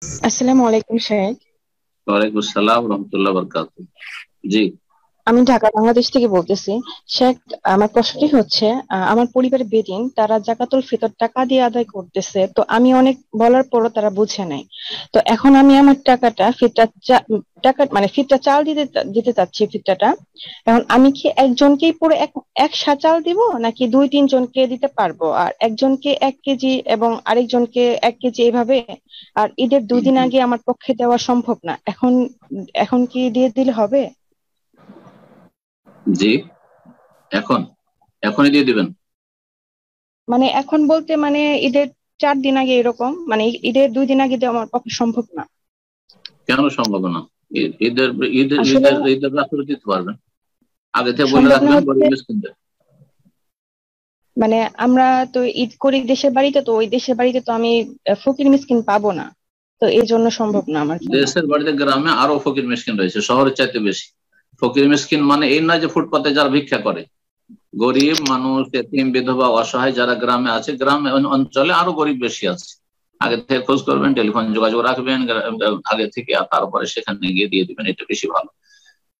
আসসালামু আলাইকুম শেখ। ওয়ালাইকুম আসসালাম রহমতুল্লাহ বরকাতুহ। জি। আমি ঢাকা বাংলাদেশ থেকে বলতেছি। শেখ, আমার প্রশ্নটি হচ্ছে, আমার পরিবারের বেদিন তারা জাকাতুল ফিতর টাকা দিয়ে আদায় করতেছে, তো আমি অনেক বলার পরও তারা বুঝে নাই। তো এখন আমি আমার টাকাটা টাকা মানে ফিতরা চাল দিতে চাচ্ছি ফিতরাটা। এখন আমি কি একজনকেই পুরো এক সা চাল দিব, নাকি দুই তিনজনকে দিতে পারবো, আর একজনকে 1 কেজি এবং আরেকজনকে 1 কেজি এইভাবে? আর ঈদের 2 দিন আগে আমার পক্ষে দেওয়া সম্ভব না এখন। এখন কি দিয়ে দিলে হবে? জি। এখন এখনই দিয়ে দিবেন? মানে এখন বলতে মানে ঈদের 4 দিন আগে, এরকম মানে ঈদের 2 দিন আগে দেওয়া আমার পক্ষে সম্ভব না। কেন সম্ভব না? ঈদের ঈদের আসলে ঈদের ঈদের রাত্রে দিতে পারবেন। আগে থেকে বলে সম্ভব না রাখবেন হচ্ছে, গরিব মিসকিনদের। মানে আমরা তো ঈদ করি দেশের বাড়িতে, তো ওই দেশের বাড়িতে তো আমি ফকির মিসকিন পাবো না। তো এই জন্য সম্ভব না আমার জন্য। দেশের বাড়িতে গ্রামে আরো ফকির মিসকিন রয়েছে, শহরের চাইতে বেশি। ফকির মিসকিন মানে এই নয় যে ফুটপাতে যারা ভিক্ষা করে। গরিব মানুষ, এতিম, বিধবা, অসহায় যারা গ্রামে আছে, গ্রামে অঞ্চলে আরো গরিব বেশি আছে। আগে থেকে খোঁজ করবেন, টেলিফোন যোগাযোগ রাখবেন আগে থেকে, আর তারপরে সেখানে গিয়ে দিয়ে দিবেন, এটা বেশি ভালো।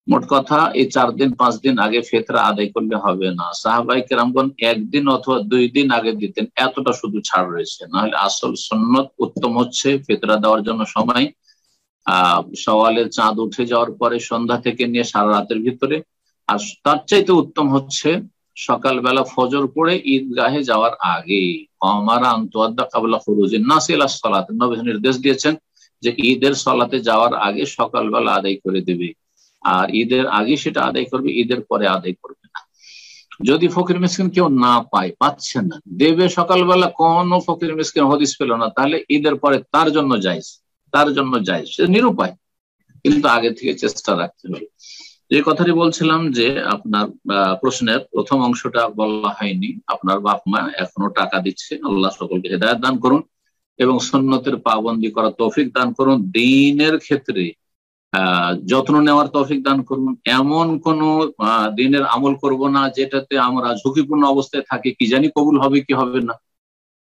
মোট কথা, এই 4 দিন 5 দিন আগে ফিতরা আদায় করলে হবে না। সাহাবাই কেরামগণ 1 দিন অথবা 2 দিন আগে দিতেন, এতটা শুধু ছাড় রয়েছে। না হলে আসল সুন্নত উত্তম হচ্ছে ফিতরা দেওয়ার জন্য সময় সওয়ালের চাঁদ উঠে যাওয়ার পরে সন্ধ্যা থেকে নিয়ে সারা রাতের ভিতরে। আর তার চাইতে উত্তম হচ্ছে সকালবেলা ফজর পড়ে ঈদগাহে যাওয়ার আগে। আমারা আন্তোয়াদ্দা কাবলা ফুরুজিন নাস ইলা সালাত, নবী নির্দেশ দিয়েছেন যে ঈদের সালাতে যাওয়ার আগে সকালবেলা আদায় করে দেবে। আর ঈদের আগে সেটা আদায় করবে, ঈদের পরে আদায় করবে না। যদি ফকির মিসকিন কেউ না পায়, পাচ্ছে না, দেবে সকালবেলা, কোন ফকির মিসকিন হদিস পেল না, তাহলে ঈদের পরে তার জন্য জায়েজ। তার জন্য জায়েজ, সে নিরুপায়, কিন্তু আগে থেকে চেষ্টা রাখতে হবে। যে কথাটি বলছিলাম যে আপনার প্রশ্নের প্রথম অংশটা বলা হয়নি। আপনার বাপ মা এখনো টাকা দিচ্ছে, আল্লাহ সকলকে হেদায়েত দান করুন এবং সুন্নতের পাবন্দি করার তৌফিক দান করুন। দ্বীনের ক্ষেত্রে যত্ন নেওয়ার তৌফিক দান করুন। এমন কোন দিনের আমল করব না যেটাতে আমরা ঝুঁকিপূর্ণ অবস্থায় থাকি, কি জানি কবুল হবে কি হবে না।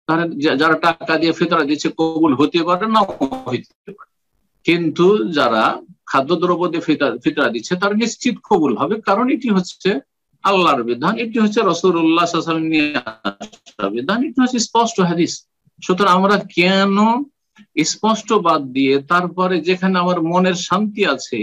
তারা যারা টাকা দিয়ে ফিতরা দিচ্ছে, কবুল হতে পারে না হইতে পারে, কিন্তু যারা খাদ্যদ্রব্য দিয়ে ফিতরা দিচ্ছে তার নিশ্চিত কবুল হবে, কারণ এটি হচ্ছে আল্লাহর বিধান, এটি হচ্ছে রাসূলুল্লাহ সাল্লাল্লাহু আলাইহি ওয়াসাল্লাম নিয়ে আসা বিধান, এটি হচ্ছে স্পষ্ট হাদিস। সুতরাং আমরা কেন স্পষ্ট বাদ দিয়ে তারপরে যেখানে আমার মনের শান্তি আছে,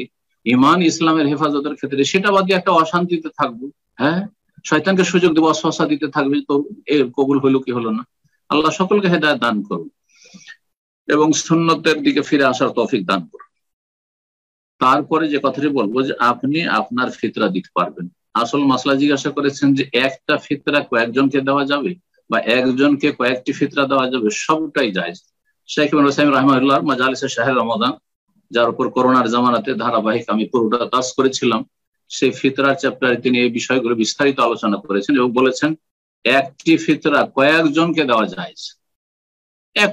ইমান ইসলামের হেফাজতের ক্ষেত্রে, সেটা বাদ দিয়ে একটা অশান্তিতে থাকবো? হ্যাঁ, শয়তানকে সুযোগ দেবো, অস্বস্থা দিতে থাকবে, তো এর কবুল হইলো কি হলো না। আল্লাহ সকলকে হেদায়েত দান করুন এবং সুন্নতের দিকে ফিরে আসার তৌফিক দান করুন। তারপরে যে কথাটি বলবো, যে আপনি আপনার ফিতরা দিতে পারবেন। আসল মাসলা জিজ্ঞাসা করেছেন যে একটা ফিতরা কয়েকজনকে দেওয়া যাবে, বা একজনকে কয়েকটি ফিতরা দেওয়া যাবে, সবটাই জায়েজ। শেখ ইবনে উসাইমিন রাহিমাহুল্লাহ মাজালিসে শাহরে রমাদান, যার উপর করোনার জামানাতে ধারাবাহিক আমি পুরোটা কাজ করেছিলাম, সেই ফিতরার চ্যাপ্টারে তিনি এই বিষয়গুলো বিস্তারিত আলোচনা করেছেন এবং বলেছেন একটি ফিতরা কয়েকজনকে দেওয়া জায়েজ। এক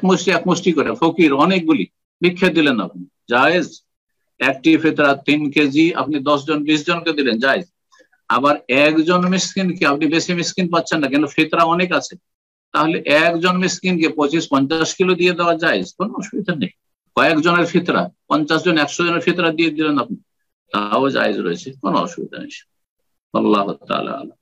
মুষ্টি করে ফকির অনেকগুলি ভিক্ষা দিলেন আপনি, জায়েজ। একটি ফিতরা 3 কেজি আপনি 10 জন 20 জনকে দিলেন, জায়েজ। আবার একজন মিসকিনকে, আপনি বেশি মিসকিন পাচ্ছেন না কিন্তু ফিতরা অনেক আছে, তাহলে একজন মিসকিনকে 25-50 কিলো দিয়ে দেওয়া জায়েজ, কোনো অসুবিধা নেই। কয়েকজনের ফিতরা 50 জন 100 জনের ফিতরা দিয়ে দিলেন আপনি, তাও জায়েজ রয়েছে, কোনো অসুবিধা নেই। আল্লাহ তাআলা আলাম।